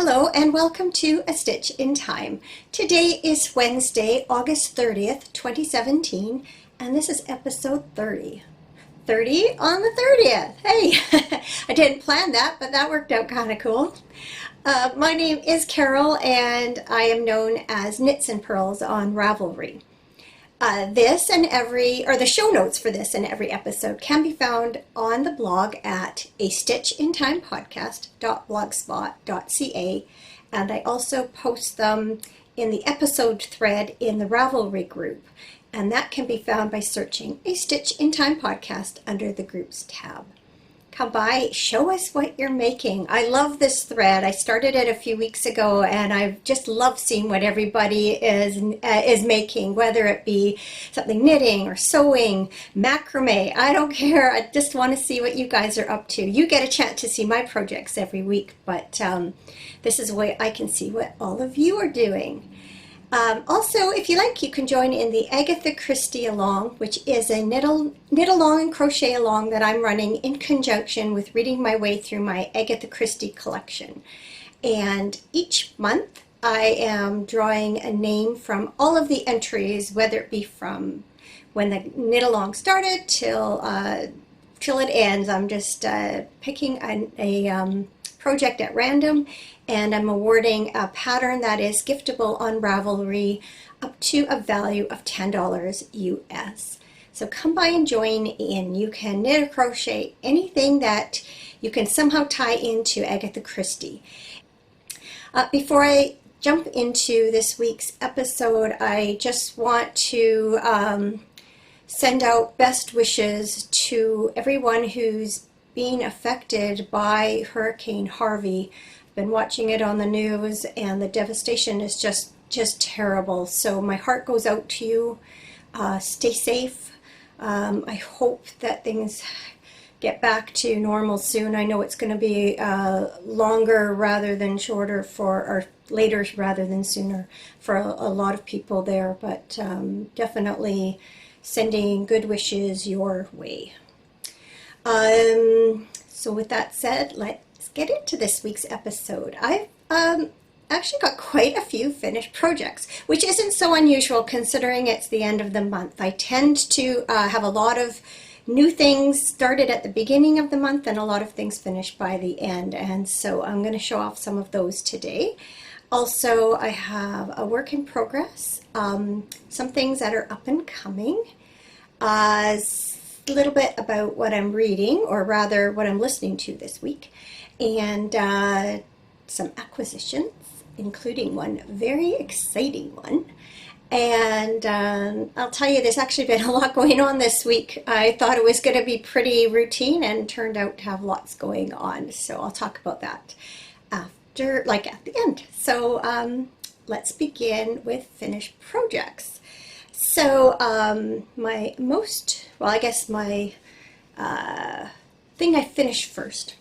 Hello and welcome to A Stitch in Time. Today is Wednesday, August 30th, 2017, and this is episode 30. 30 on the 30th. Hey, I didn't plan that, but that worked out kind of cool. My name is Carol and I am known as Knits and Pearls on Ravelry. The show notes for this and every episode can be found on the blog at astitchintimepodcast.blogspot.ca, and I also post them in the episode thread in the Ravelry group, and that can be found by searching A Stitch in Time Podcast under the Groups tab. Come by, show us what you're making. I love this thread. I started it a few weeks ago, and I just love seeing what everybody is making, whether it be something knitting or sewing, macrame. I don't care. I just want to see what you guys are up to. You get a chance to see my projects every week, but this is a way I can see what all of you are doing. Also, if you like, you can join in the Agatha Christie Along, which is a knit along and crochet along that I'm running in conjunction with reading my way through my Agatha Christie collection. And each month I am drawing a name from all of the entries, whether it be from when the knit along started till it ends. I'm just picking a project at random, and I'm awarding a pattern that is giftable on Ravelry up to a value of $10 US. So come by and join in. You can knit or crochet anything that you can somehow tie into Agatha Christie. Before I jump into this week's episode, I just want to send out best wishes to everyone who's being affected by Hurricane Harvey. I've been watching it on the news, and the devastation is just terrible. So my heart goes out to you. Stay safe. I hope that things get back to normal soon. I know it's going to be longer rather than shorter or later rather than sooner for a lot of people there, but definitely sending good wishes your way. So with that said, let's get into this week's episode. I've actually got quite a few finished projects, which isn't so unusual considering it's the end of the month. I tend to have a lot of new things started at the beginning of the month and a lot of things finished by the end, and so I'm going to show off some of those today. Also, I have a work in progress, some things that are up and coming, a little bit about what I'm reading, or rather what I'm listening to this week, and some acquisitions, including one very exciting one. And I'll tell you, there's actually been a lot going on this week. I thought it was going to be pretty routine and turned out to have lots going on, so I'll talk about that at the end. So let's begin with finished projects. So my thing I finished first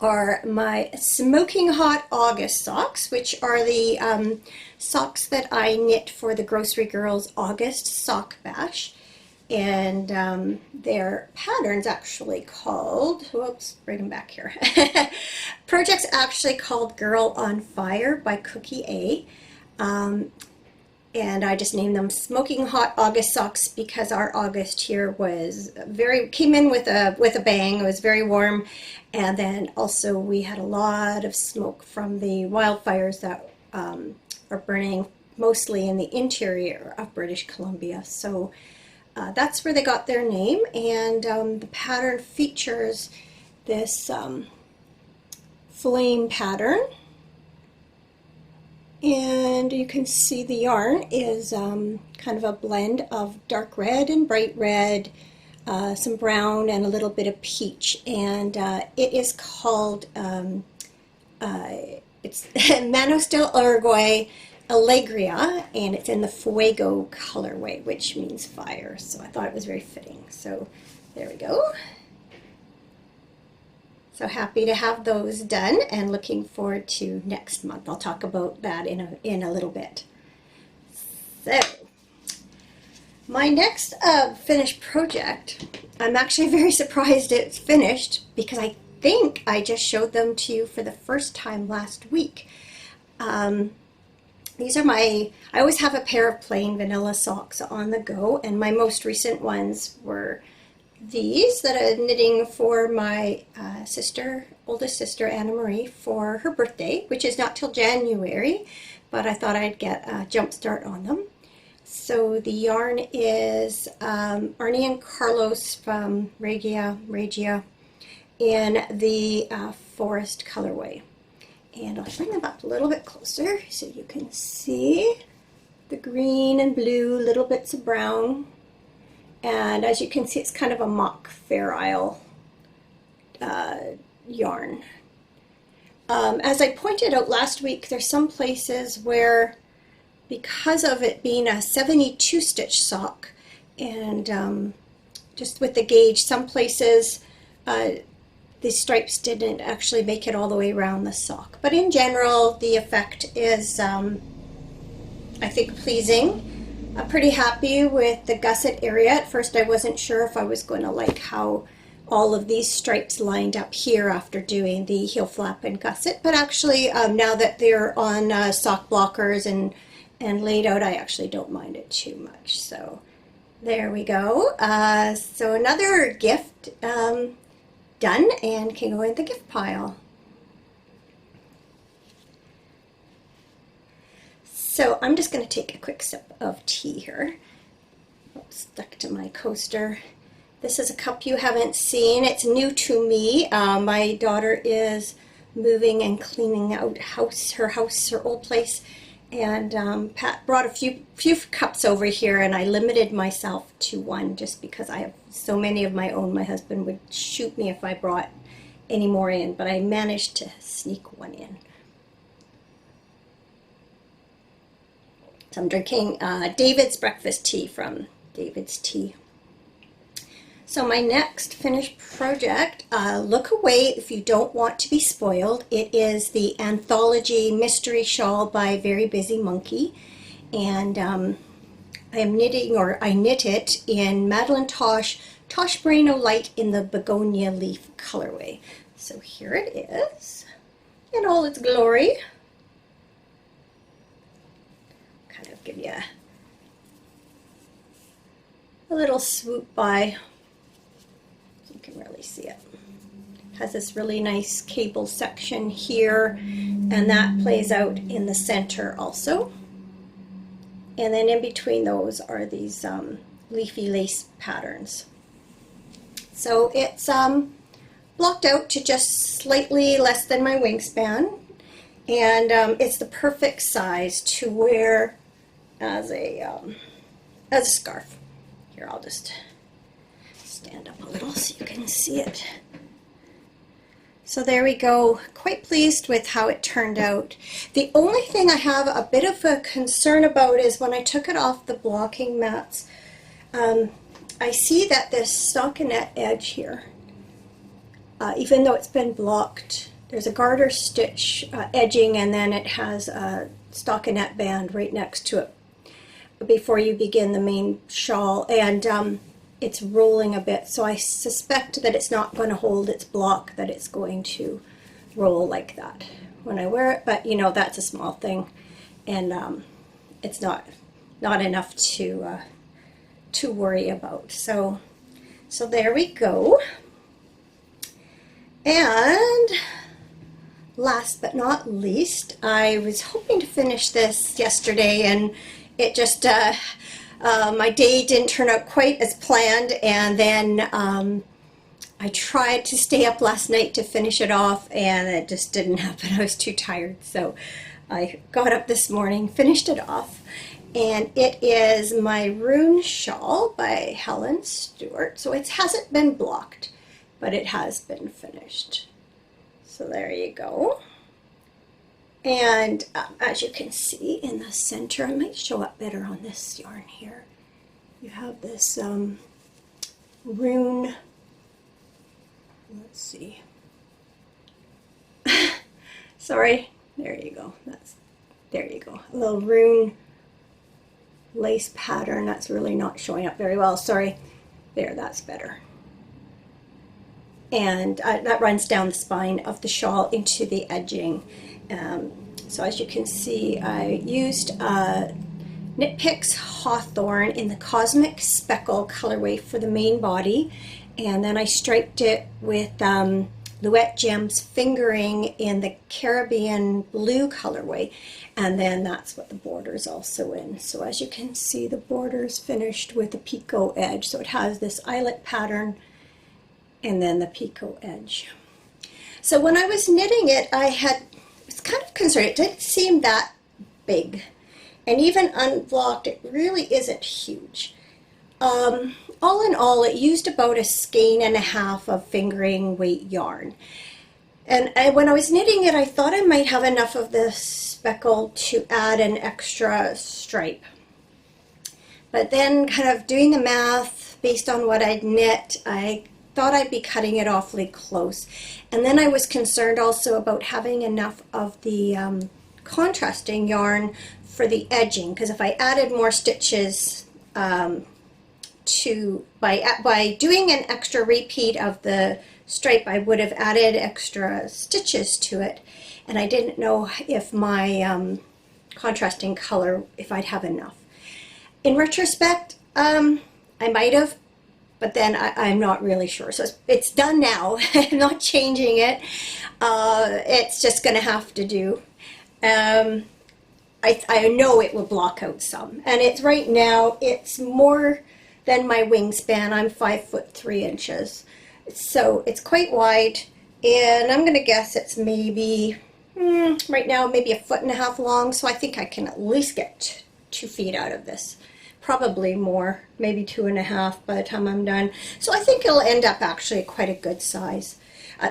are my Smoking Hot August socks, which are the socks that I knit for the Grocery Girls August Sock Bash. And their pattern's actually called, bring them back here. Project's actually called Girl on Fire by Cookie A. And I just named them Smoking Hot August Socks because our August here came in with a bang. It was very warm, and then also we had a lot of smoke from the wildfires that are burning mostly in the interior of British Columbia. So that's where they got their name, and the pattern features this flame pattern. And you can see the yarn is kind of a blend of dark red and bright red, some brown, and a little bit of peach. And it is called, it's Manos del Uruguay Alegria, and it's in the Fuego colorway, which means fire. So I thought it was very fitting. So there we go. So happy to have those done and looking forward to next month. I'll talk about that in a little bit. So my next finished project, I'm actually very surprised it's finished because think I just showed them to you for the first time last week. These are I always have a pair of plain vanilla socks on the go, and my most recent ones were these that I'm knitting for my oldest sister, Anna Marie, for her birthday, which is not till January, but I thought I'd get a jump start on them. So the yarn is Arnie and Carlos from Regia in the Forest colorway. And I'll bring them up a little bit closer so you can see the green and blue, little bits of brown. And as you can see, it's kind of a mock Fair Isle yarn. As I pointed out last week, there's some places where, because of it being a 72 stitch sock, and just with the gauge, some places the stripes didn't actually make it all the way around the sock. But in general, the effect is, I think, pleasing. I'm pretty happy with the gusset area. At first I wasn't sure if I was going to like how all of these stripes lined up here after doing the heel flap and gusset, but actually now that they're on sock blockers and laid out, I actually don't mind it too much. So there we go. So another gift done and can go in the gift pile. So I'm just going to take a quick sip of tea here. Stuck to my coaster. This is a cup you haven't seen. It's new to me. My daughter is moving and cleaning out her old place, and Pat brought a few cups over here, and I limited myself to one just because I have so many of my own. My husband would shoot me if I brought any more in, but I managed to sneak one in. So I'm drinking David's breakfast tea from David's Tea. So my next finished project, look away if you don't want to be spoiled. It is the Anthology Mystery Shawl by Very Busy Monkey. And I knit it in Madeline Tosh Moreno Light in the Begonia Leaf colorway. So here it is in all its glory. Kind of give you a little swoop by. You can really see it. Has this really nice cable section here, and that plays out in the center also. And then in between those are these leafy lace patterns. So it's blocked out to just slightly less than my wingspan, and it's the perfect size to wear as a scarf. Here, I'll just stand up a little so you can see it. So there we go. Quite pleased with how it turned out. The only thing I have a bit of a concern about is when I took it off the blocking mats, I see that this stockinette edge here, even though it's been blocked, there's a garter stitch edging, and then it has a stockinette band right next to it before you begin the main shawl, and it's rolling a bit, so I suspect that it's not going to hold its block, that it's going to roll like that when I wear it, but you know, that's a small thing, and it's not enough to worry about. So there we go. And last but not least, I was hoping to finish this yesterday, and it just my day didn't turn out quite as planned, and then I tried to stay up last night to finish it off, and it just didn't happen. I was too tired, so I got up this morning, finished it off, and it is my Rune Shawl by Helen Stewart. So it hasn't been blocked, but it has been finished. So there you go. And as you can see in the center, it might show up better on this yarn here. You have this rune, let's see. Sorry, there you go. There you go. A little rune lace pattern. That's really not showing up very well. Sorry. There, that's better. and that runs down the spine of the shawl into the edging. So as you can see, I used Knit Picks Hawthorn in the Cosmic Speckle colorway for the main body, and then I striped it with Luette Gems Fingering in the Caribbean Blue colorway, and then that's what the border is also in. So as you can see, the border is finished with a picot edge, so it has this eyelet pattern and then the picot edge. So when I was knitting it, I was kind of concerned. It didn't seem that big, and even unblocked, it really isn't huge. All in all, it used about a skein and a half of fingering weight yarn. And when I was knitting it, I thought I might have enough of the speckle to add an extra stripe. But then kind of doing the math based on what I'd knit, I thought I'd be cutting it awfully close. And then I was concerned also about having enough of the contrasting yarn for the edging, because if I added more stitches by doing an extra repeat of the stripe, I would have added extra stitches to it, and I didn't know if my contrasting color, if I'd have enough. In retrospect, I might have, but then I'm not really sure. So it's done now. I'm not changing it. It's just going to have to do. I know it will block out some, and it's right now it's more than my wingspan. I'm 5'3", so it's quite wide, and I'm going to guess it's maybe right now maybe 1.5 feet long. So I think I can at least get 2 feet out of this, probably more, maybe 2.5 by the time I'm done. So I think it'll end up actually quite a good size.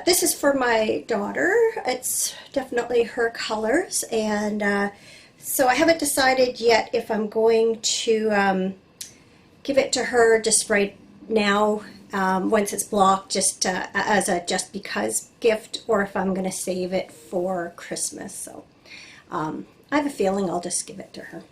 This is for my daughter. It's definitely her colors, and so I haven't decided yet if I'm going to give it to her just right now, once it's blocked, just as a just because gift, or if I'm going to save it for Christmas. So I have a feeling I'll just give it to her.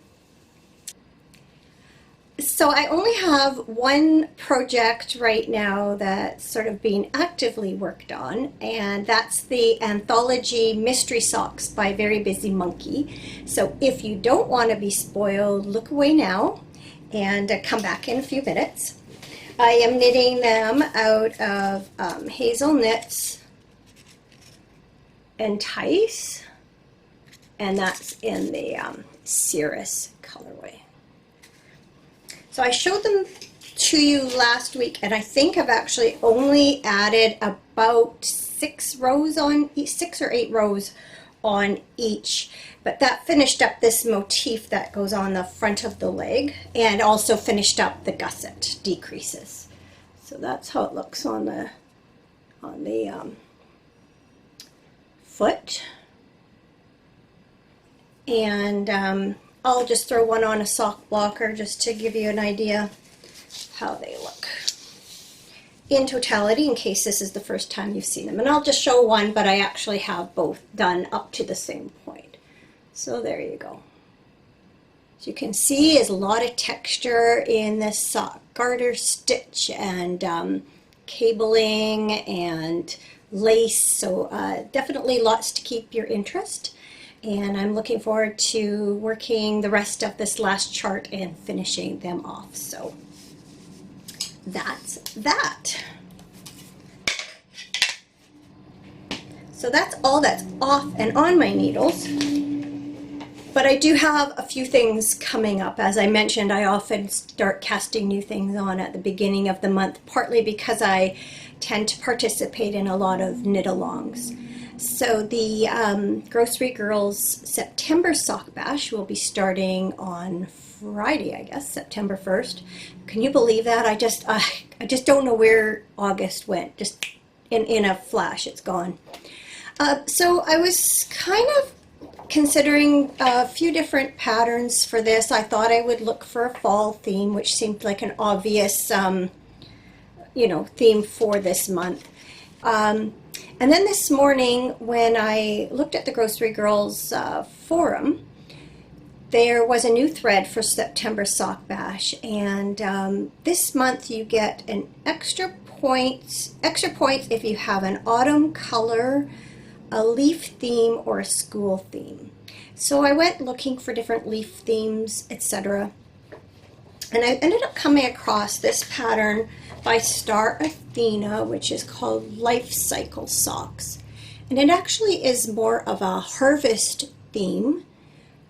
So I only have one project right now that's sort of being actively worked on, and that's the anthology Mystery Socks by Very Busy Monkey. So if you don't want to be spoiled, look away now and come back in a few minutes. I am knitting them out of Hazel Knits Entice, and that's in the Cirrus colorway. So I showed them to you last week, and I think I've actually only added about 6 rows on each, 6 or 8 rows on each. But that finished up this motif that goes on the front of the leg, and also finished up the gusset decreases. So that's how it looks on the foot. And I'll just throw one on a sock blocker just to give you an idea how they look in totality, in case this is the first time you've seen them. And I'll just show one, but I actually have both done up to the same point. So there you go. As you can see, is a lot of texture in this sock garter stitch, and cabling and lace. So definitely lots to keep your interest. And I'm looking forward to working the rest of this last chart and finishing them off. So that's that. So that's all that's off and on my needles. But I do have a few things coming up. As I mentioned, I often start casting new things on at the beginning of the month, partly because I tend to participate in a lot of knit-alongs. So the Grocery Girls September Sock Bash will be starting on Friday, I guess, September 1st. Can you believe that? I just don't know where August went. Just in a flash, it's gone. So I was kind of considering a few different patterns for this. I thought I would look for a fall theme, which seemed like an obvious, theme for this month. And then this morning, when I looked at the Grocery Girls forum, there was a new thread for September Sock Bash, and this month you get an extra points, extra points if you have an autumn color, a leaf theme, or a school theme. So I went looking for different leaf themes, etc. And I ended up coming across this pattern by Star Athena, which is called Life Cycle Socks. And it actually is more of a harvest theme.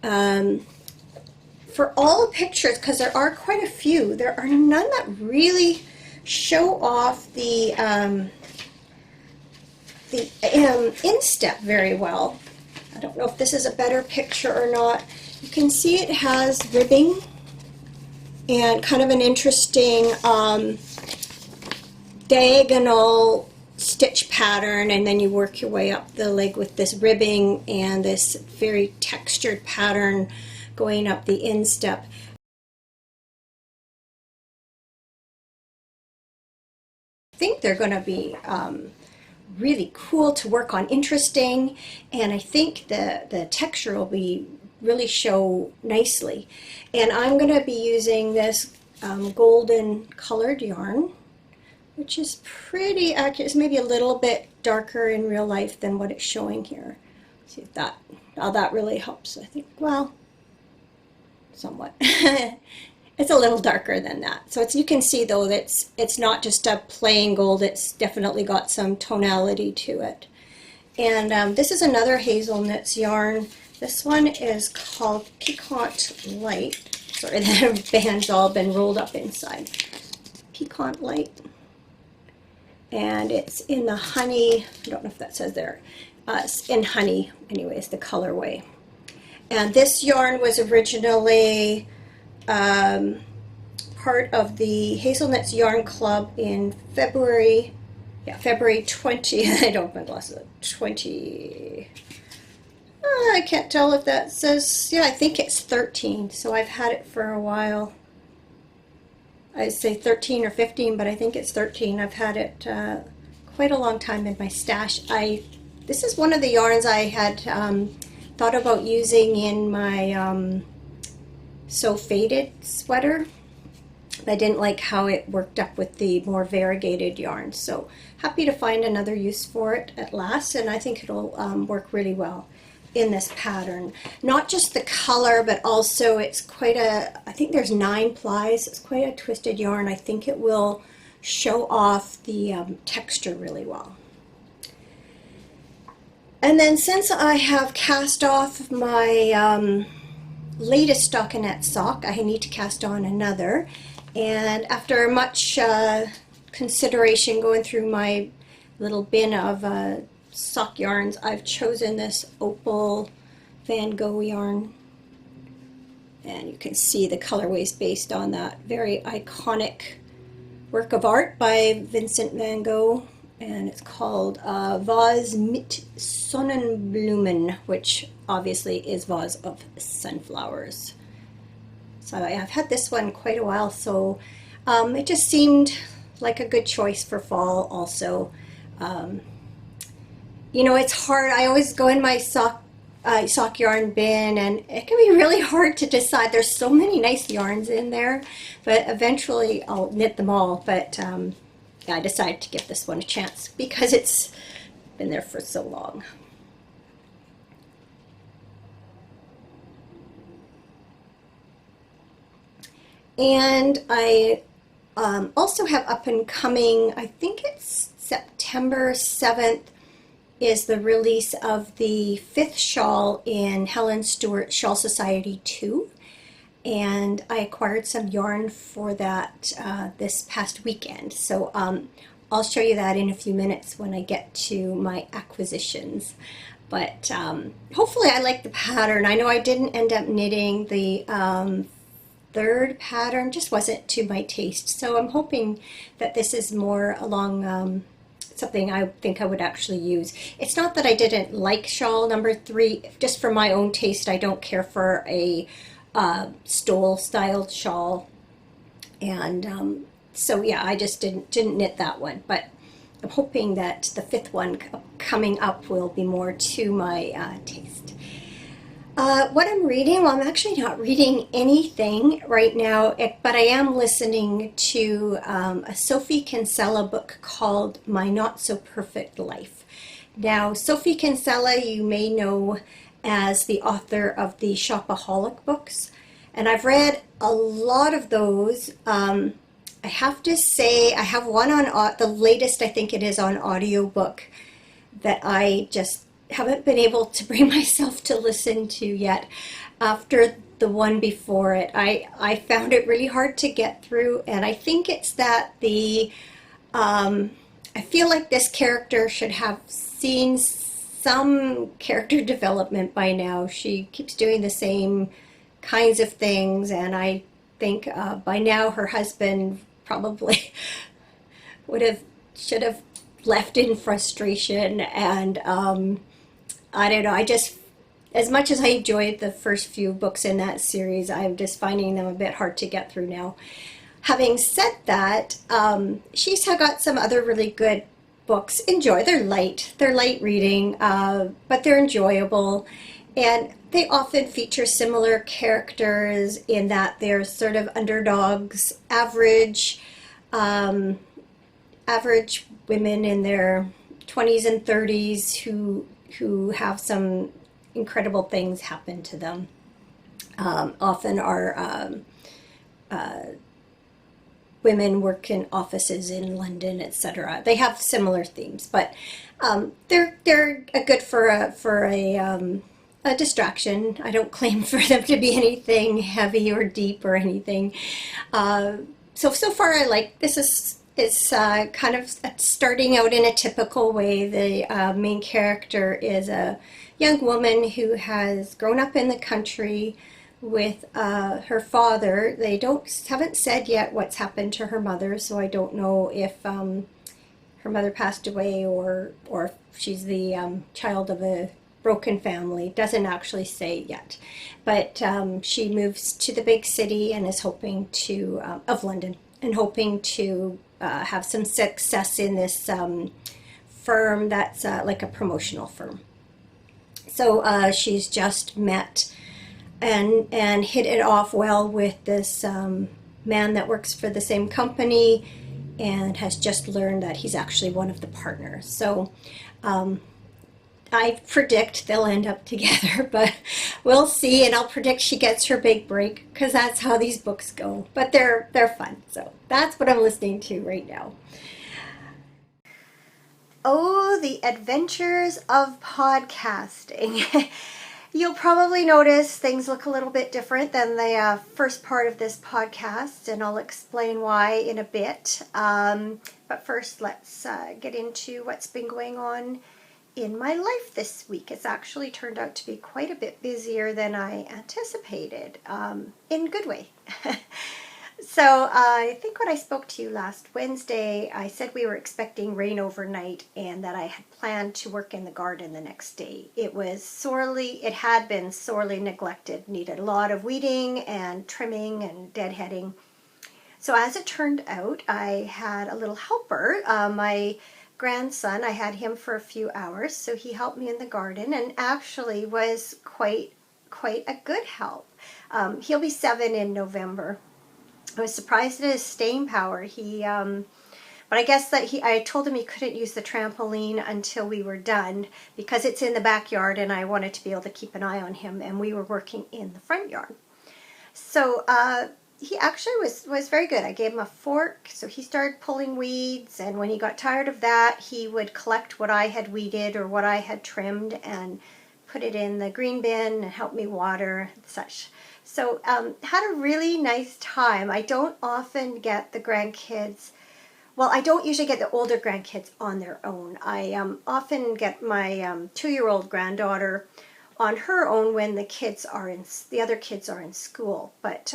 For all the pictures, because there are quite a few, there are none that really show off the instep very well. I don't know if this is a better picture or not. You can see it has ribbing and kind of an interesting diagonal stitch pattern, and then you work your way up the leg with this ribbing and this very textured pattern going up the instep. I think they're going to be really cool to work on, interesting, and I think the texture will be really show nicely. And I'm going to be using this golden colored yarn, which is pretty accurate. It's maybe a little bit darker in real life than what it's showing here. See if that, that really helps, I think. Well, somewhat. It's a little darker than that. So you can see though that it's not just a plain gold, it's definitely got some tonality to it. And this is another hazelnuts yarn. This one is called Piquant Light. Sorry, the band's all been rolled up inside. Piquant Light. And it's in the honey, I don't know if that says there, it's in honey, anyways, the colorway. And this yarn was originally part of the Hazelnuts Yarn Club in February 20, I don't have my glasses, 20, I can't tell if that says, yeah, I think it's 13, so I've had it for a while. I'd say 13 or 15, but I think it's 13. I've had it quite a long time in my stash. This is one of the yarns I had thought about using in my So Faded sweater. I didn't like how it worked up with the more variegated yarns, so happy to find another use for it at last, and I think it'll work really well in this pattern. Not just the color, but also it's quite I think there's 9 plies. It's quite a twisted yarn. I think it will show off the texture really well. And then since I have cast off my latest stockinette sock, I need to cast on another. And after much consideration going through my little bin of sock yarns, I've chosen this Opal Van Gogh yarn. And you can see the colorways based on that very iconic work of art by Vincent van Gogh. And it's called Vase mit Sonnenblumen, which obviously is vase of sunflowers. So I have had this one quite a while, so it just seemed like a good choice for fall also. You know, it's hard. I always go in my sock yarn bin, and it can be really hard to decide. There's so many nice yarns in there, but eventually I'll knit them all. But I decided to give this one a chance because it's been there for so long. And I also have up and coming, I think it's September 7th, is the release of the 5th shawl in Helen Stewart Shawl Society 2. And I acquired some yarn for that this past weekend. So I'll show you that in a few minutes when I get to my acquisitions. But hopefully I like the pattern. I know I didn't end up knitting the 3rd pattern, just wasn't to my taste. So I'm hoping that this is more along something I think I would actually use. It's not that I didn't like shawl number 3, just for my own taste. I don't care for a stole styled shawl, and so yeah, I just didn't knit that one, but I'm hoping that the 5th one coming up will be more to my taste. What I'm reading, well, I'm actually not reading anything right now, but I am listening to a Sophie Kinsella book called My Not So Perfect Life. Now, Sophie Kinsella, you may know as the author of the Shopaholic books, and I've read a lot of those. I have to say, I have one on the latest, I think it is on audiobook, that I just haven't been able to bring myself to listen to yet. After the one before it, I found it really hard to get through, and I think it's that I feel like this character should have seen some character development by now. She keeps doing the same kinds of things, and I think by now her husband probably should have left in frustration, and I don't know, I just, as much as I enjoyed the first few books in that series, I'm just finding them a bit hard to get through now. Having said that, she's got some other really good books. They're light reading, but they're enjoyable, and they often feature similar characters in that they're sort of underdogs, average women in their 20s and 30s who have some incredible things happen to them. Often are women work in offices in London, etc. They have similar themes, but they're good for a distraction. I don't claim for them to be anything heavy or deep or anything. So far, I like this. It's kind of starting out in a typical way. The main character is a young woman who has grown up in the country with her father. They haven't said yet what's happened to her mother, so I don't know if her mother passed away or if she's the child of a broken family. Doesn't actually say yet, but she moves to the big city and is hoping to of London and hoping to have some success in this firm that's like a promotional firm. So she's just met and hit it off well with this man that works for the same company and has just learned that he's actually one of the partners. So I predict they'll end up together, but we'll see, and I'll predict she gets her big break because that's how these books go. But they're fun, so that's what I'm listening to right now. Oh, the adventures of podcasting. You'll probably notice things look a little bit different than the first part of this podcast, and I'll explain why in a bit. But first, let's get into what's been going on in my life this week. It's actually turned out to be quite a bit busier than I anticipated, in a good way. So I think when I spoke to you last Wednesday, I said we were expecting rain overnight and that I had planned to work in the garden the next day. It had been sorely neglected, needed a lot of weeding and trimming and deadheading. So as it turned out, I had a little helper, my grandson. I had him for a few hours, so he helped me in the garden and actually was quite a good help. He'll be 7 in November. I was surprised at his staying power. But I guess that I told him he couldn't use the trampoline until we were done because it's in the backyard and I wanted to be able to keep an eye on him, and we were working in the front yard. So he actually was very good. I gave him a fork, so he started pulling weeds, and when he got tired of that, he would collect what I had weeded or what I had trimmed and put it in the green bin and help me water and such. So had a really nice time. I don't often get the grandkids, well, I don't usually get the older grandkids on their own. I often get my 2-year-old granddaughter on her own when the other kids are in school. But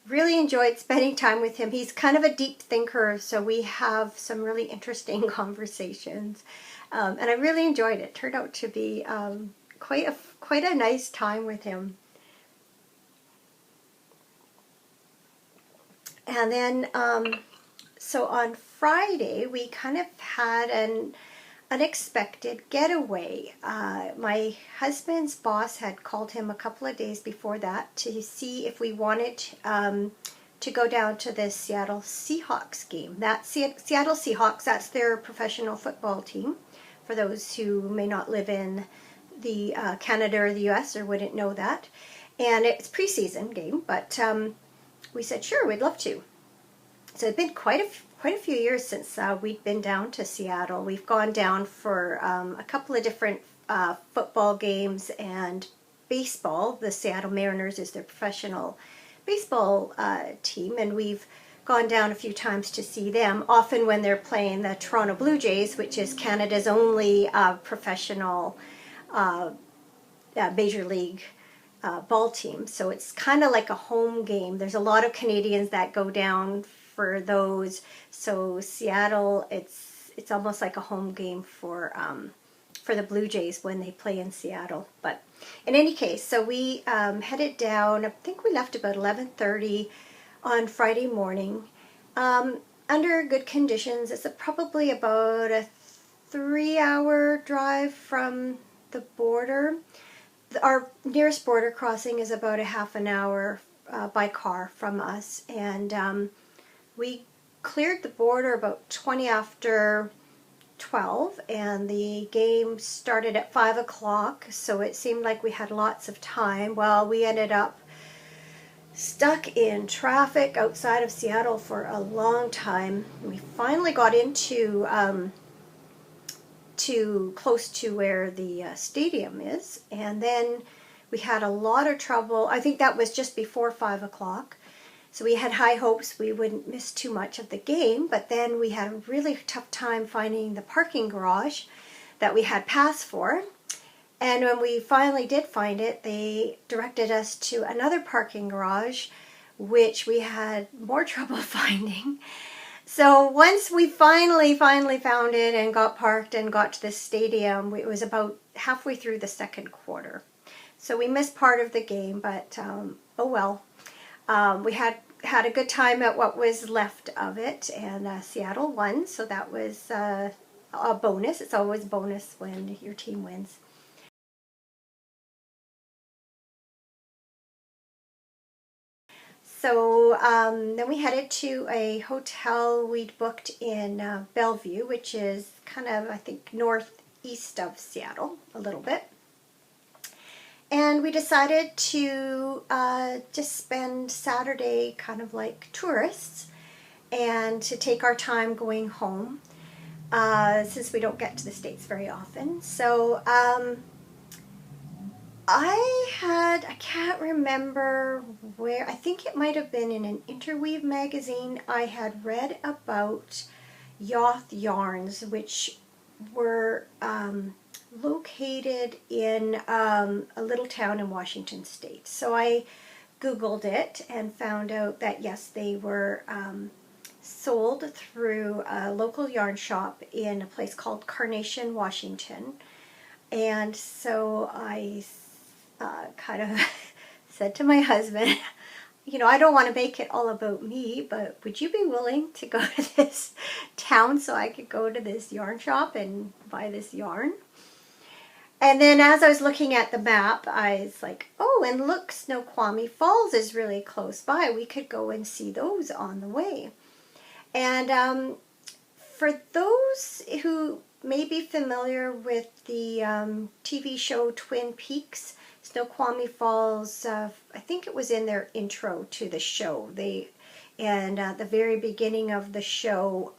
really enjoyed spending time with him. He's kind of a deep thinker, so we have some really interesting conversations. And I really enjoyed it. Turned out to be quite a nice time with him. And then, so on Friday, we kind of had unexpected getaway. My husband's boss had called him a couple of days before that to see if we wanted to go down to the Seattle Seahawks game. That Seattle Seahawks, that's their professional football team, for those who may not live in the Canada or the US or wouldn't know that. And it's preseason game, but we said, sure, we'd love to. So it's been quite a few years since we'd been down to Seattle. We've gone down for a couple of different football games and baseball. The Seattle Mariners is their professional baseball team, and we've gone down a few times to see them, often when they're playing the Toronto Blue Jays, which is Canada's only professional major league ball team. So it's kind of like a home game. There's a lot of Canadians that go down for those. So Seattle, it's almost like a home game for the Blue Jays when they play in Seattle. But in any case, so we headed down. I think we left about 11:30 on Friday morning. Under good conditions. It's probably about a 3-hour drive from the border. Our nearest border crossing is about a half an hour by car from us, and we cleared the border about 20 after 12, and the game started at 5 o'clock, so it seemed like we had lots of time. Well, we ended up stuck in traffic outside of Seattle for a long time. We finally got into close to where the stadium is, and then we had a lot of trouble. I think that was just before 5 o'clock. So we had high hopes we wouldn't miss too much of the game, but then we had a really tough time finding the parking garage that we had passed for. And when we finally did find it, they directed us to another parking garage, which we had more trouble finding. So once we finally found it and got parked and got to the stadium, it was about halfway through the second quarter. So we missed part of the game, but oh well. We had a good time at what was left of it, and Seattle won, so that was a bonus. It's always a bonus when your team wins. So then we headed to a hotel we'd booked in Bellevue, which is kind of, I think, northeast of Seattle a little bit. And we decided to just spend Saturday kind of like tourists and to take our time going home since we don't get to the States very often. So I can't remember where, I think it might have been in an Interweave magazine. I had read about Yoth yarns, which were located in a little town in Washington State. So I Googled it and found out that yes, they were sold through a local yarn shop in a place called Carnation, Washington. And so I kind of said to my husband, you know, I don't want to make it all about me, but would you be willing to go to this town so I could go to this yarn shop and buy this yarn? And then as I was looking at the map, I was like, oh, and look, Snoqualmie Falls is really close by. We could go and see those on the way. And for those who may be familiar with the TV show Twin Peaks, Snoqualmie Falls, I think it was in their intro to the show. And at the very beginning of the show,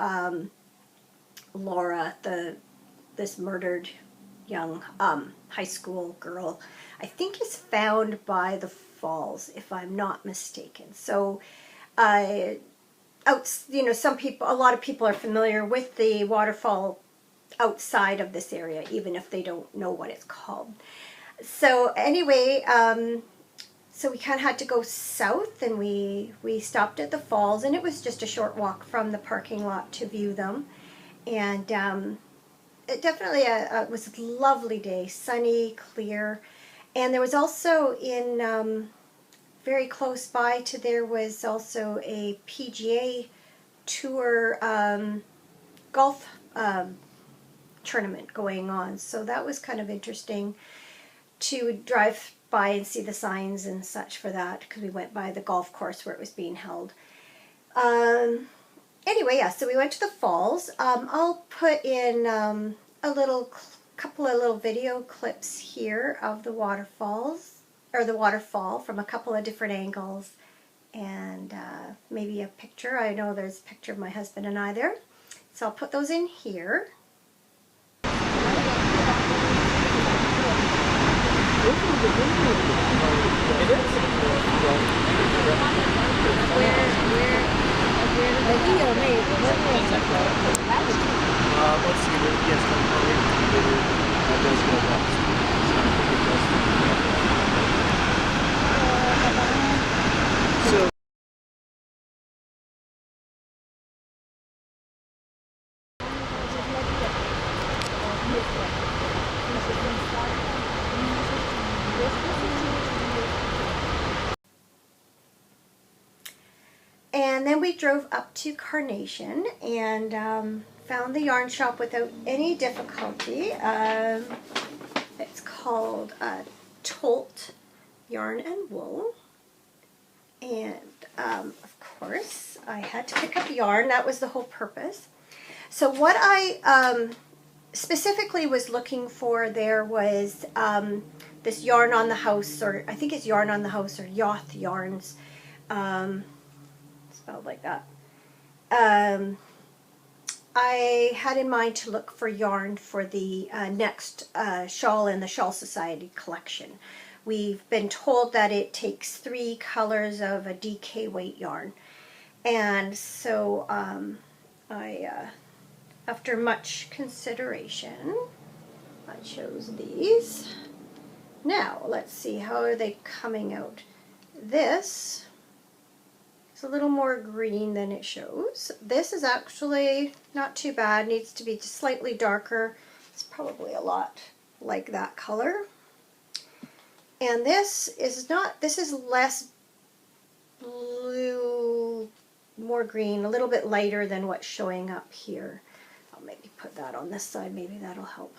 Laura, this murdered young high school girl, I think is found by the falls, if I'm not mistaken. So, a lot of people are familiar with the waterfall outside of this area, even if they don't know what it's called. So anyway, so we kind of had to go south, and we stopped at the falls, and it was just a short walk from the parking lot to view them. And it definitely was a lovely day, sunny, clear. And there was also very close by to there was also a PGA Tour golf tournament going on. So that was kind of interesting to drive by and see the signs and such for that, because we went by the golf course where it was being held. Anyway, yeah, so we went to the falls. I'll put in a couple of little video clips here of the waterfalls, or the waterfall from a couple of different angles, and maybe a picture. I know there's a picture of my husband and I there. So I'll put those in here. And then we drove up to Carnation and found the yarn shop without any difficulty. It's called Tolt Yarn and Wool. And of course, I had to pick up yarn. That was the whole purpose. So what I specifically was looking for there was this Yarn on the House, or I think it's Yarn on the House, or Yoth Yarns. Spelled like that. I had in mind to look for yarn for the next shawl in the Shawl Society collection. We've been told that it takes 3 colors of a DK weight yarn, and so after much consideration, I chose these. Now let's see, how are they coming out? This a little more green than it shows. This is actually not too bad. Needs to be just slightly darker. It's probably a lot like that color. And this is not, this is less blue, more green, a little bit lighter than what's showing up here. I'll maybe put that on this side, maybe that'll help.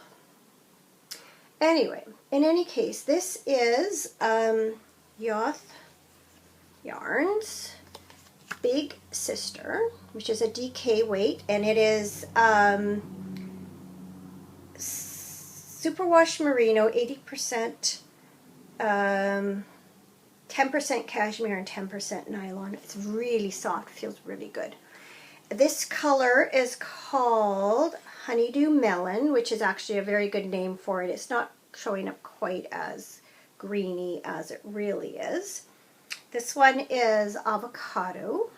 Anyway, in any case, this is Yoth Yarns Big Sister, which is a DK weight, and it is superwash merino, 80%, 10% cashmere and 10% nylon. It's really soft, feels really good. This color is called Honeydew Melon, which is actually a very good name for it. It's not showing up quite as greeny as it really is. This one is Avocado,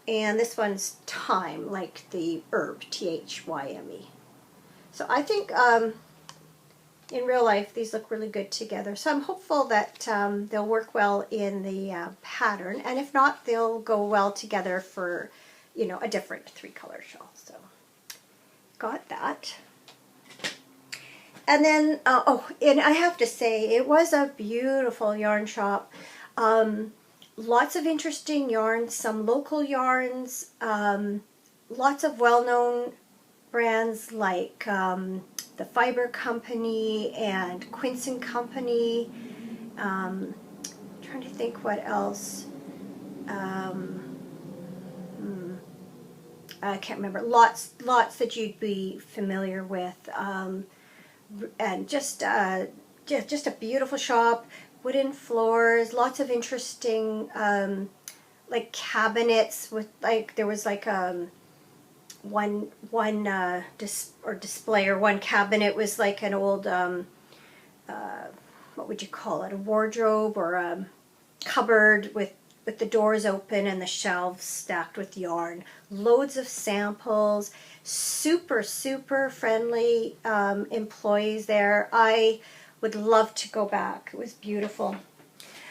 and this one's Thyme, like the herb, T-H-Y-M-E. So I think in real life these look really good together. So I'm hopeful that they'll work well in the pattern, and if not, they'll go well together for, you know, a different 3-color shawl. So got that. And then, oh, and I have to say, it was a beautiful yarn shop. Lots of interesting yarns, some local yarns, lots of well-known brands like the Fiber Company and Quince & Company. Trying to think what else. I can't remember. Lots that you'd be familiar with, and just a beautiful shop. Wooden floors, lots of interesting like cabinets with, like, there was like one display, or one cabinet was like an old what would you call it, a wardrobe or a cupboard with the doors open and the shelves stacked with yarn. Loads of samples, super friendly employees there. I would love to go back. It was beautiful.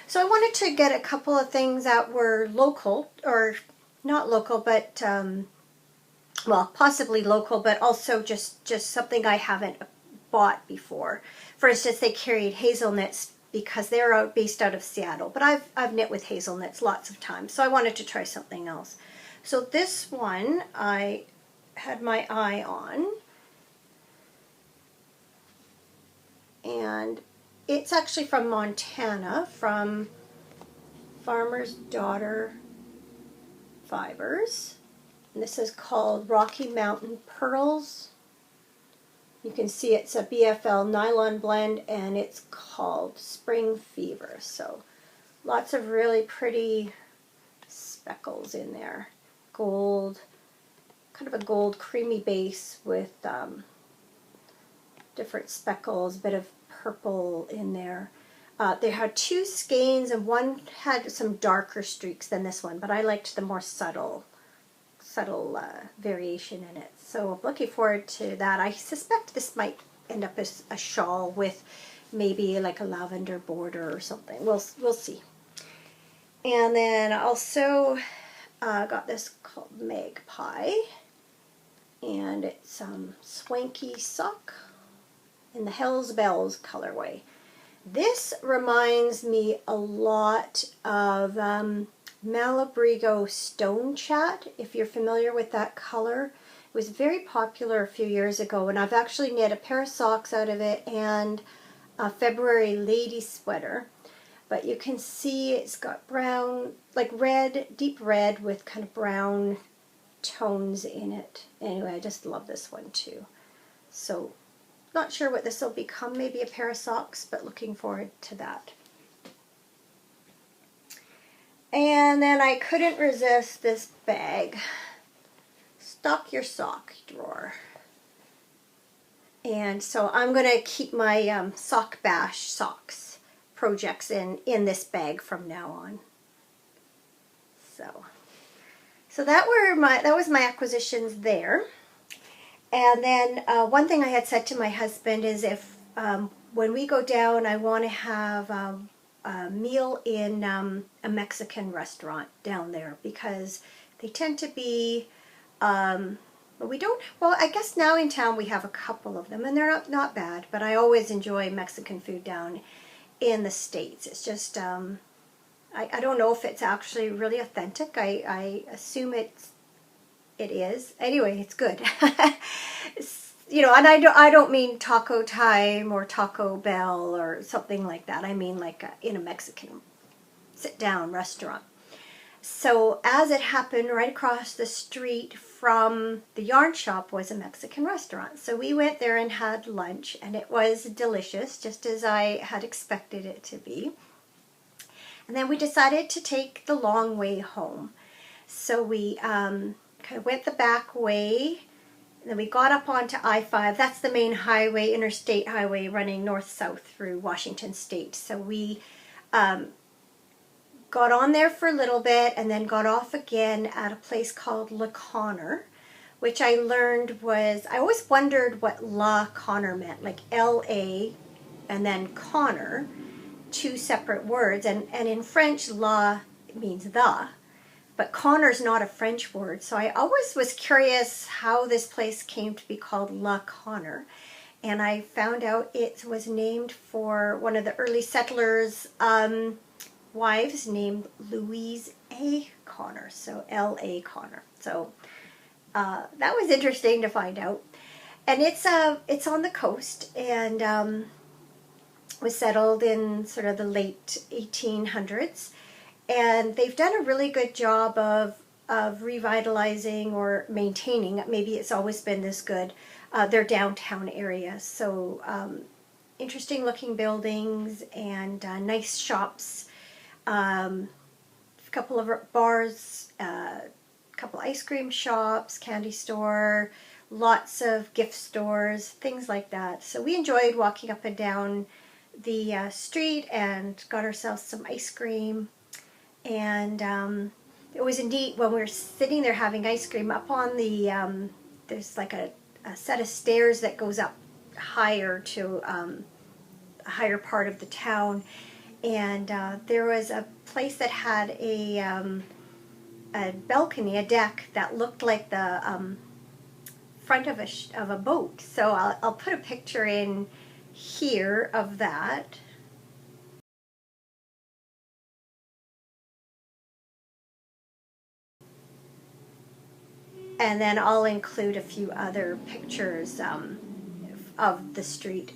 So I wanted to get a couple of things that were local, or not local, but well, possibly local, but also just something I haven't bought before. For instance, they carried hazelnuts because they're based out of Seattle, but I've knit with hazelnuts lots of times, so I wanted to try something else. So this one I had my eye on. and it's actually from Montana, from Farmer's Daughter Fibers. And this is called Rocky Mountain Pearls. You can see it's a BFL nylon blend, and it's called Spring Fever. So lots of really pretty speckles in there. Gold, kind of a gold creamy base with different speckles, a bit of purple in there. They had two skeins, and one had some darker streaks than this one, but I liked the more subtle variation in it. So I'm looking forward to that. I suspect this might end up as a shawl with maybe like a lavender border or something. We'll see. And then I also got this called Magpie, and it's swanky sock in the Hells Bells colorway. This reminds me a lot of Malabrigo Stone Chat, if you're familiar with that color. It was very popular a few years ago, and I've actually knit a pair of socks out of it and a February lady sweater. But you can see it's got brown, like red, deep red with kind of brown tones in it. Anyway, I just love this one too. So not sure what this will become, maybe a pair of socks, but looking forward to that. And then I couldn't resist this bag. Stock Your Sock drawer. And so I'm going to keep my Sock Bash socks projects in this bag from now on. So that was my acquisitions there. And then one thing I had said to my husband is if when we go down, I want to have a meal in a Mexican restaurant down there, because they tend to be, I guess now in town we have a couple of them, and they're not bad, but I always enjoy Mexican food down in the States. It's just, I don't know if it's actually really authentic. I assume it is. Anyway, it's good. And I don't mean Taco Time or Taco Bell or something like that. I mean like in a Mexican sit-down restaurant. So as it happened, right across the street from the yarn shop was a Mexican restaurant. So we went there and had lunch, and it was delicious, just as I had expected it to be. And then we decided to take the long way home. So we kind of went the back way, and then we got up onto I-5. That's the main highway, interstate highway running north-south through Washington State. So we got on there for a little bit and then got off again at a place called La Conner, which I learned was, I always wondered what La Conner meant, like L-A and then Conner, two separate words. And in French, La means the. But Conner's not a French word, so I always was curious how this place came to be called La Conner. And I found out it was named for one of the early settlers' wives named Louise A. Conner, so L.A. Conner. So that was interesting to find out. And it's on the coast, and was settled in sort of the late 1800s. And they've done a really good job of revitalizing or maintaining, maybe it's always been this good, their downtown area. So interesting looking buildings and nice shops, a couple of bars, a couple ice cream shops, candy store, lots of gift stores, things like that. So we enjoyed walking up and down the street and got ourselves some ice cream. And it was indeed, when we were sitting there having ice cream, up on the, there's like a set of stairs that goes up higher to a higher part of the town. And there was a place that had a balcony, a deck that looked like the front of a boat. So I'll put a picture in here of that. And then I'll include a few other pictures of the street.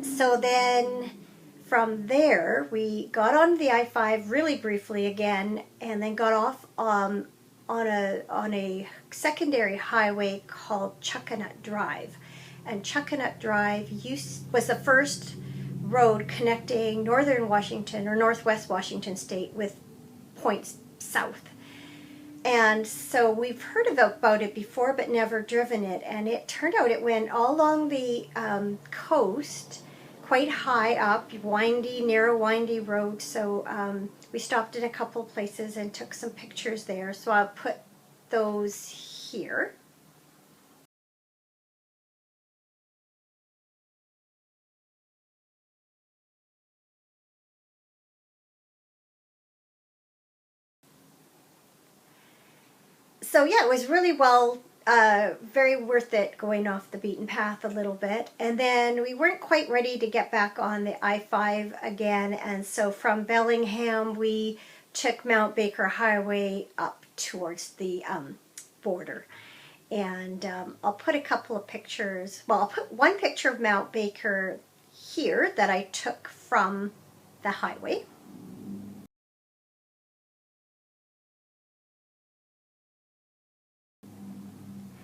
So then from there, we got on the I-5 really briefly again, and then got off on a secondary highway called Chuckanut Drive. And Chuckanut Drive was the first road connecting northern Washington or northwest Washington state with points south. And so we've heard about it before but never driven it. And it turned out it went all along the coast, quite high up, narrow, windy road. So we stopped in a couple places and took some pictures there. So I'll put those here. So yeah, it was really very worth it going off the beaten path a little bit. And then we weren't quite ready to get back on the I-5 again. And so from Bellingham, we took Mount Baker Highway up towards the border. And I'll put a couple of pictures. Well, I'll put one picture of Mount Baker here that I took from the highway.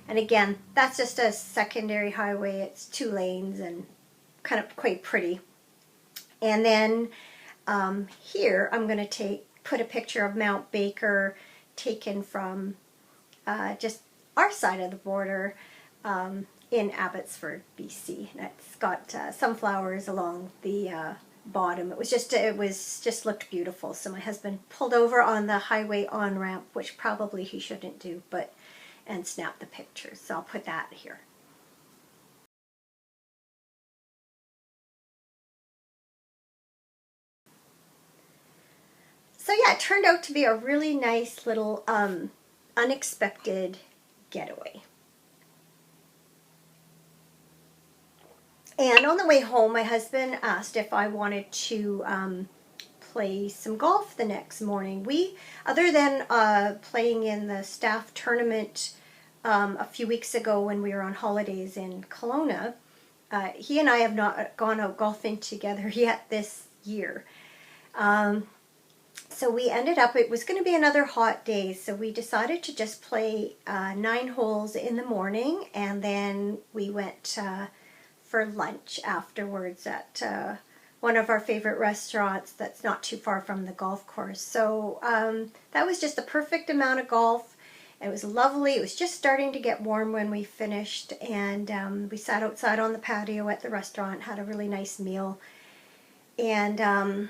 And again, that's just a secondary highway. It's 2 lanes and kind of quite pretty. And then here I'm going to put a picture of Mount Baker taken from just our side of the border in Abbotsford, BC. And it's got sunflowers along the bottom. It was just looked beautiful. So my husband pulled over on the highway on-ramp, which probably he shouldn't do, and snap the pictures. So I'll put that here. So yeah, it turned out to be a really nice little unexpected getaway. And on the way home, my husband asked if I wanted to play some golf the next morning. Other than playing in the staff tournament a few weeks ago when we were on holidays in Kelowna, he and I have not gone out golfing together yet this year. So we ended up, it was going to be another hot day, so we decided to just play 9 holes in the morning, and then we went for lunch afterwards at one of our favorite restaurants that's not too far from the golf course. So that was just the perfect amount of golf. It was lovely. It was just starting to get warm when we finished, and we sat outside on the patio at the restaurant, had a really nice meal, and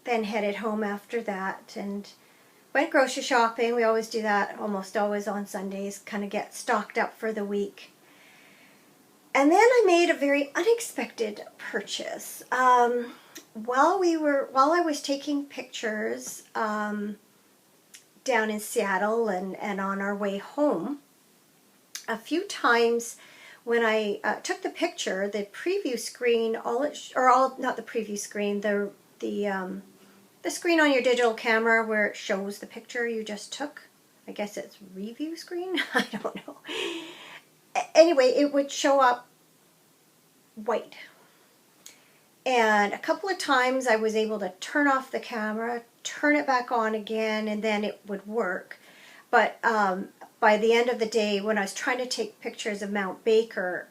then headed home after that and went grocery shopping. We always do that, almost always on Sundays, kind of get stocked up for the week. And then I made a very unexpected purchase. While I was taking pictures down in Seattle and on our way home, a few times when I took the picture, the preview screen, not the preview screen, the screen on your digital camera where it shows the picture you just took. I guess it's review screen? I don't know. Anyway, it would show up white. And a couple of times I was able to turn off the camera, turn it back on again, and then it would work. But by the end of the day, when I was trying to take pictures of Mount Baker,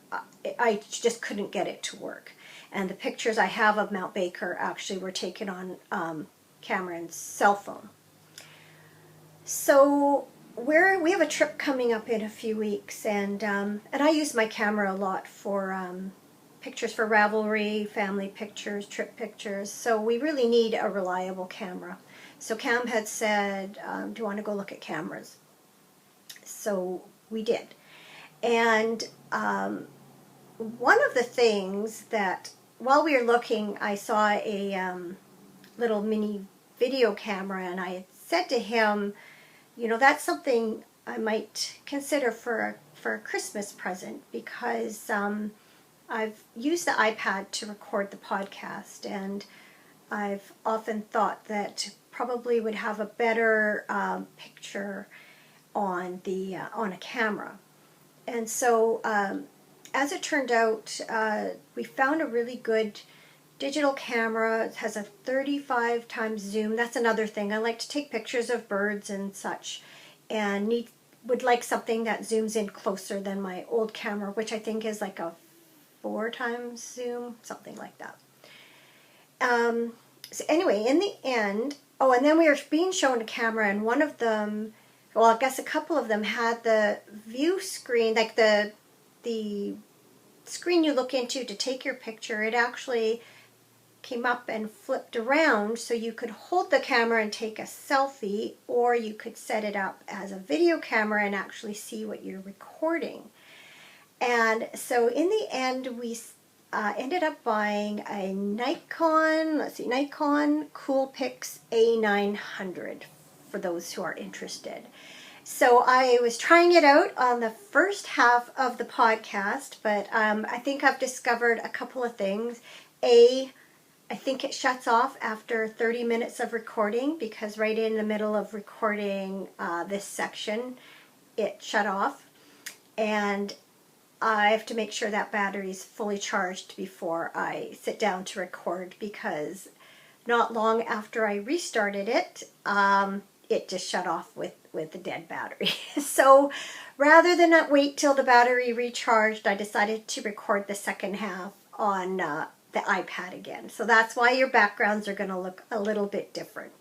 I just couldn't get it to work. And the pictures I have of Mount Baker actually were taken on Cameron's cell phone. So we have a trip coming up in a few weeks, and I use my camera a lot for pictures for Ravelry, family pictures, trip pictures. So we really need a reliable camera. So Cam had said, do you want to go look at cameras? So we did. And one of the things that, while we were looking, I saw a little mini video camera, and I had said to him, that's something I might consider for a Christmas present, because I've used the iPad to record the podcast, and I've often thought that probably would have a better picture on a camera. And so as it turned out, we found a really good digital camera. It has a 35 times zoom. That's another thing. I like to take pictures of birds and such, and would like something that zooms in closer than my old camera, which I think is like a 4 times zoom, something like that. So anyway, in the end, oh, and then we were being shown a camera, and one of them, well, I guess a couple of them had the view screen, like the screen you look into to take your picture. It actually came up and flipped around, so you could hold the camera and take a selfie, or you could set it up as a video camera and actually see what you're recording. And so in the end, we ended up buying a Nikon Coolpix A900 for those who are interested. So I was trying it out on the first half of the podcast, but I think I've discovered a couple of things. I think it shuts off after 30 minutes of recording, because right in the middle of recording this section, it shut off. And I have to make sure that battery is fully charged before I sit down to record, because not long after I restarted it, it just shut off with the dead battery. So rather than not wait till the battery recharged, I decided to record the second half on the iPad again. So that's why your backgrounds are going to look a little bit different.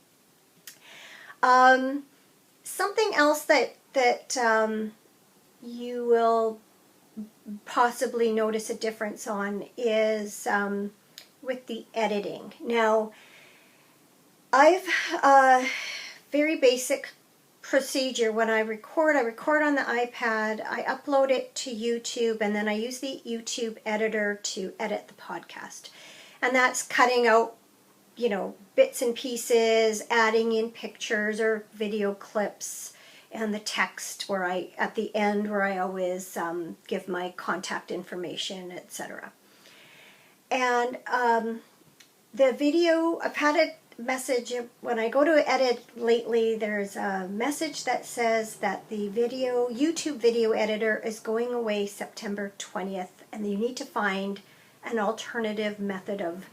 Something else that you will possibly notice a difference on is with the editing. Now, I've very basic procedure. When I record on the iPad, I upload it to YouTube, and then I use the YouTube editor to edit the podcast. And that's cutting out, bits and pieces, adding in pictures or video clips, and the text at the end where I always give my contact information, etc. And the video, I've had a message when I go to edit lately. There's a message that says that the YouTube video editor is going away September 20th, and you need to find an alternative method of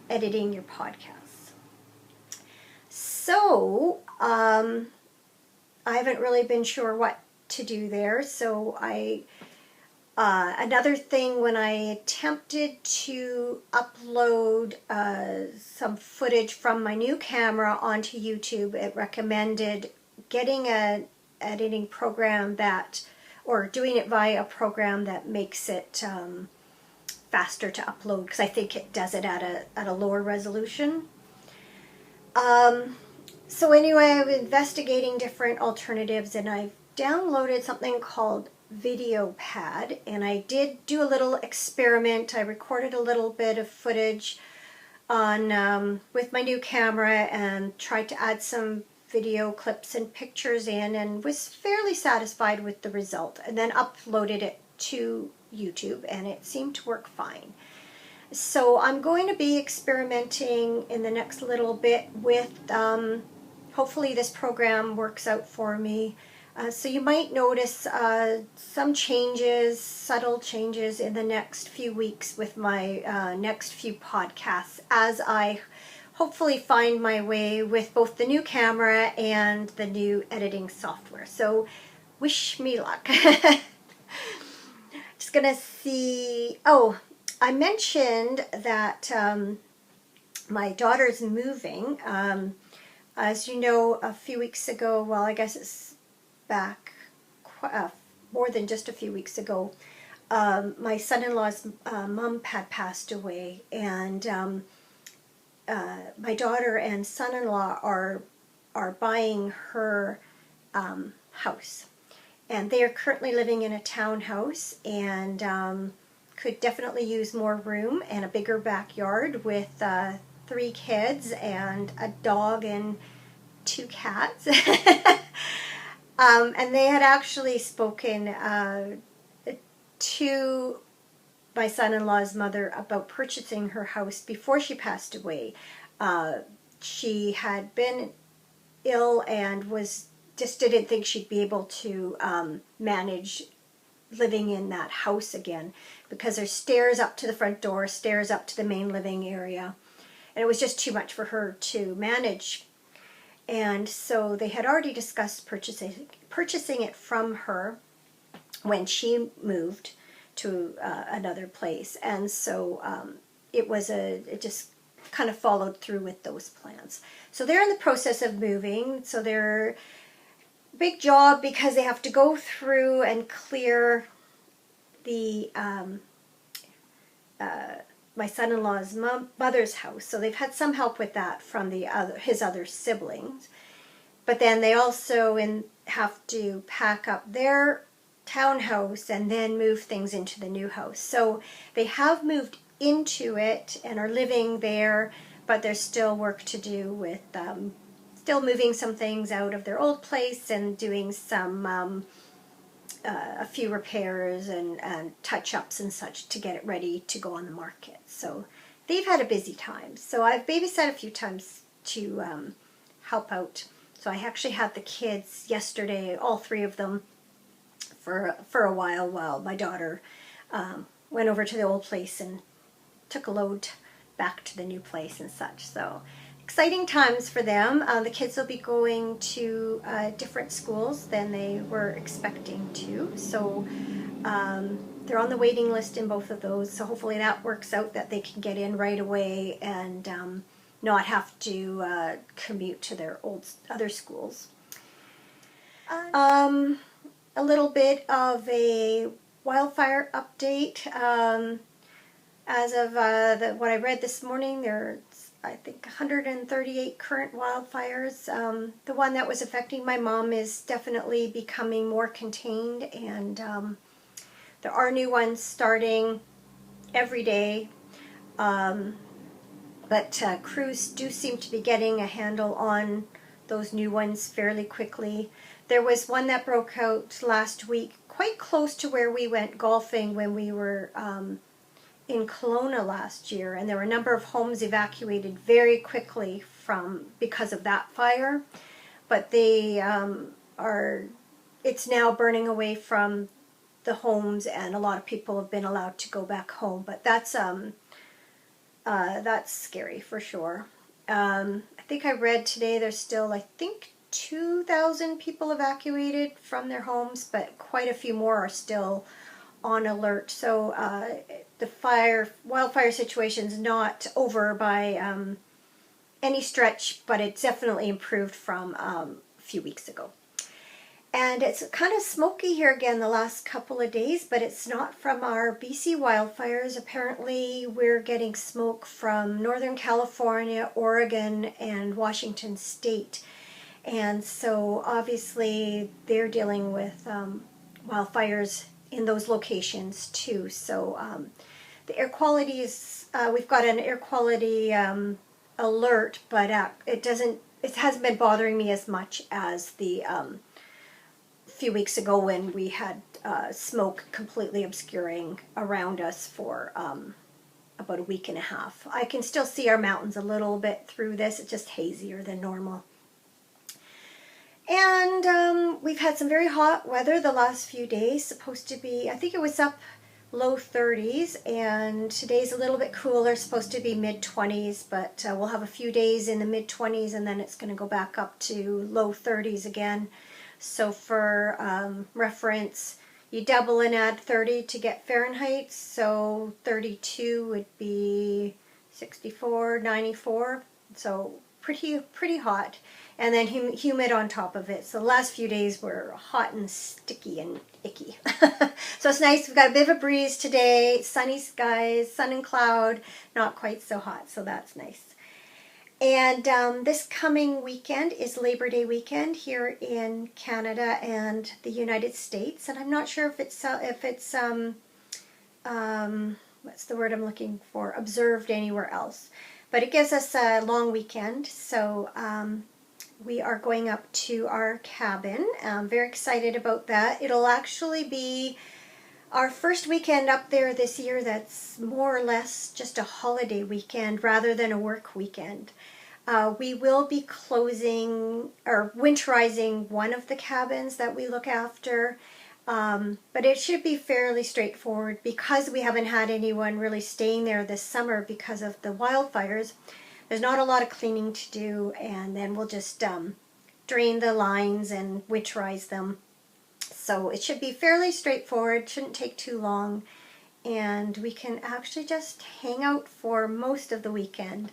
editing your podcasts. So I haven't really been sure what to do there. So another thing, when I attempted to upload some footage from my new camera onto YouTube, it recommended getting an editing program or doing it via a program that makes it faster to upload, because I think it does it at a lower resolution. So anyway, I'm investigating different alternatives, and I've downloaded something called VideoPad, and I did do a little experiment. I recorded a little bit of footage with my new camera and tried to add some video clips and pictures in, and was fairly satisfied with the result, and then uploaded it to YouTube, and it seemed to work fine. So I'm going to be experimenting in the next little bit with, hopefully this program works out for me. So you might notice some changes, subtle changes in the next few weeks with my next few podcasts, as I hopefully find my way with both the new camera and the new editing software. So wish me luck. Just gonna see. Oh, I mentioned that my daughter's moving. As you know, a few weeks ago, well, I guess it's back more than just a few weeks ago, my son-in-law's mom had passed away, and my daughter and son-in-law are buying her house, and they are currently living in a townhouse, and could definitely use more room and a bigger backyard with 3 kids and a dog and 2 cats. And they had actually spoken to my son-in-law's mother about purchasing her house before she passed away. She had been ill and didn't think she'd be able to manage living in that house again, because there's stairs up to the front door, stairs up to the main living area, and it was just too much for her to manage. And so they had already discussed purchasing it from her when she moved to another place, and so it just kind of followed through with those plans. So they're in the process of moving. So they're big job because they have to go through and clear the my son-in-law's mother's house. So they've had some help with that from his other siblings. But then they also have to pack up their townhouse and then move things into the new house. So they have moved into it and are living there, but there's still work to do with still moving some things out of their old place and doing some a few repairs and touch-ups and such to get it ready to go on the market. So they've had a busy time. So I've babysat a few times to help out. So I actually had the kids yesterday, all three of them, for a while my daughter went over to the old place and took a load back to the new place and such. So exciting times for them. The kids will be going to different schools than they were expecting to. So they're on the waiting list in both of those. So hopefully that works out, that they can get in right away and not have to commute to their other schools. A little bit of a wildfire update. As of what I read this morning, there's, I think, 138 current wildfires. The one that was affecting my mom is definitely becoming more contained, and there are new ones starting every day. But crews do seem to be getting a handle on those new ones fairly quickly. There was one that broke out last week, quite close to where we went golfing when we were in Kelowna last year, and there were a number of homes evacuated very quickly because of that fire. But it's now burning away from the homes, and a lot of people have been allowed to go back home. But that's scary for sure. I think I read today there's still, 2,000 people evacuated from their homes, but quite a few more are still on alert. So the wildfire situation's not over by any stretch, but it's definitely improved from a few weeks ago. And it's kind of smoky here again the last couple of days, but it's not from our BC wildfires. Apparently we're getting smoke from Northern California, Oregon, and Washington State. And so obviously they're dealing with wildfires in those locations too. So the air quality is, we've got an air quality alert, but it hasn't been bothering me as much as the few weeks ago when we had smoke completely obscuring around us for about a week and a half. I can still see our mountains a little bit through this. It's just hazier than normal. And we've had some very hot weather the last few days. Supposed to be, I think it was up low 30s, and today's a little bit cooler, supposed to be mid-20s, but we'll have a few days in the mid-20s, and then it's going to go back up to low 30s again. So for reference, you double and add 30 to get Fahrenheit, so 32 would be 64, 94, so pretty hot. And then humid on top of it. So the last few days were hot and sticky and icky. So it's nice. We've got a bit of a breeze today, sunny skies, sun and cloud, not quite so hot, so that's nice. And this coming weekend is Labor Day weekend here in Canada and the United States. And I'm not sure if it's what's the word I'm looking for, observed anywhere else. But it gives us a long weekend, so we are going up to our cabin. I'm very excited about that. It'll actually be our first weekend up there this year that's more or less just a holiday weekend rather than a work weekend. We will be closing or winterizing one of the cabins that we look after. But it should be fairly straightforward because we haven't had anyone really staying there this summer because of the wildfires. There's not a lot of cleaning to do, and then we'll just drain the lines and winterize them. So it should be fairly straightforward, shouldn't take too long, and we can actually just hang out for most of the weekend.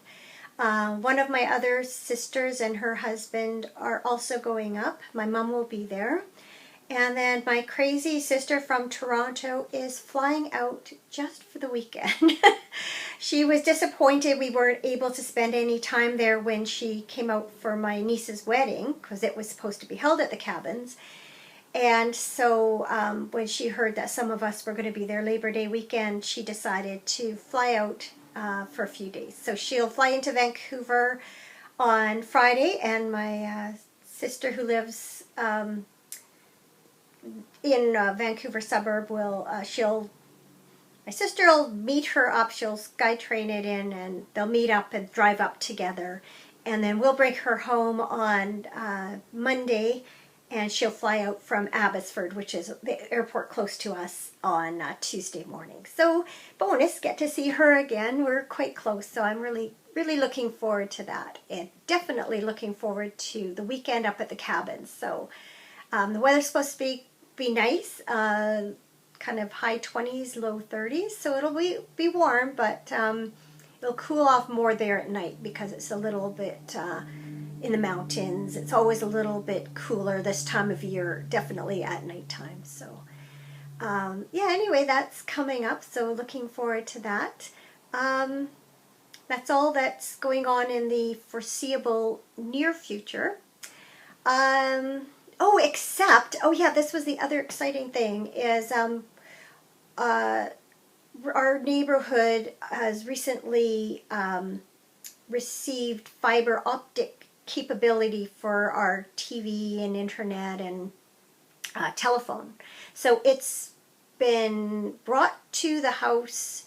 One of my other sisters and her husband are also going up. My mom will be there. And then my crazy sister from Toronto is flying out just for the weekend. She was disappointed we weren't able to spend any time there when she came out for my niece's wedding, because it was supposed to be held at the cabins. And so when she heard that some of us were going to be there Labor Day weekend, she decided to fly out for a few days. So she'll fly into Vancouver on Friday, and my sister who lives in Vancouver suburb my sister will meet her up. She'll SkyTrain it in, and they'll meet up and drive up together. And then we'll bring her home on Monday, and she'll fly out from Abbotsford, which is the airport close to us, on Tuesday morning. So bonus, get to see her again. We're quite close, so I'm really looking forward to that, and definitely looking forward to the weekend up at the cabins. So the weather's supposed to be nice, kind of high 20s, low 30s, so it'll be warm, but it'll cool off more there at night because it's a little bit in the mountains. It's always a little bit cooler this time of year, definitely at nighttime. So anyway, that's coming up, so looking forward to that. That's all that's going on in the foreseeable near future. This was the other exciting thing, is our neighborhood has recently received fiber optic capability for our TV and internet and telephone. So it's been brought to the house.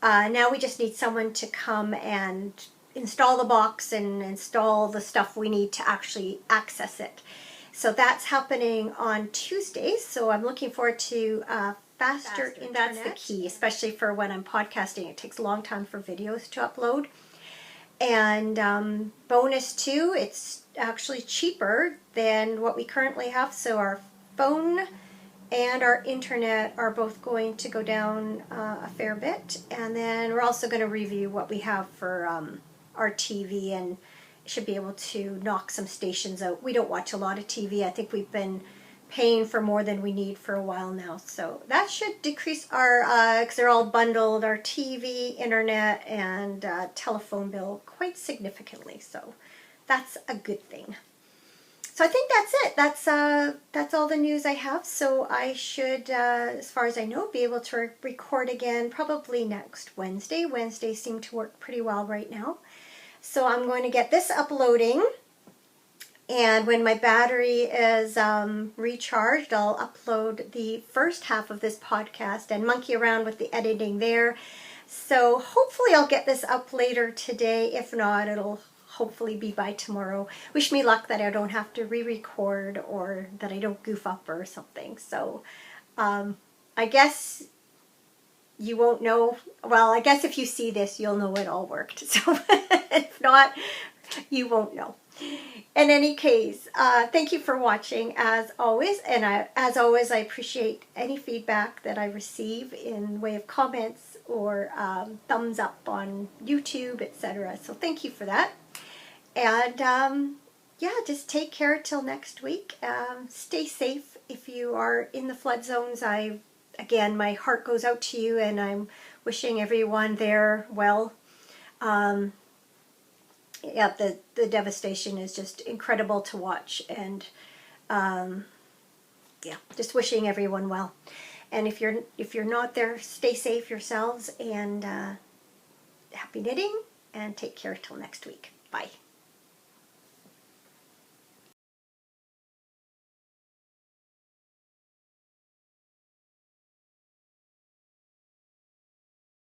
Now we just need someone to come and install the box and install the stuff we need to actually access it. So that's happening on Tuesdays. So I'm looking forward to faster internet. That's the key, especially for when I'm podcasting. It takes a long time for videos to upload. And bonus too, it's actually cheaper than what we currently have. So our phone and our internet are both going to go down a fair bit. And then we're also going to review what we have for our TV, and should be able to knock some stations out. We don't watch a lot of TV. I think we've been paying for more than we need for a while now. So that should decrease our, because they're all bundled, our TV, internet, and telephone bill quite significantly. So that's a good thing. So I think that's it. That's all the news I have. So I should, as far as I know, be able to record again probably next Wednesday. Wednesdays seem to work pretty well right now. So I'm going to get this uploading, and when my battery is recharged, I'll upload the first half of this podcast and monkey around with the editing there. So hopefully I'll get this up later today. If not, it'll hopefully be by tomorrow. Wish me luck that I don't have to re-record or that I don't goof up or something. So I guess you won't know. Well, I guess if you see this, you'll know it all worked. So if not, you won't know. In any case, thank you for watching as always. And as always, I appreciate any feedback that I receive in way of comments or thumbs up on YouTube, etc. So thank you for that. And just take care till next week. Stay safe if you are in the flood zones. Again, my heart goes out to you, and I'm wishing everyone there well. The devastation is just incredible to watch, and just wishing everyone well. And if you're not there, stay safe yourselves, and happy knitting, and take care till next week. Bye.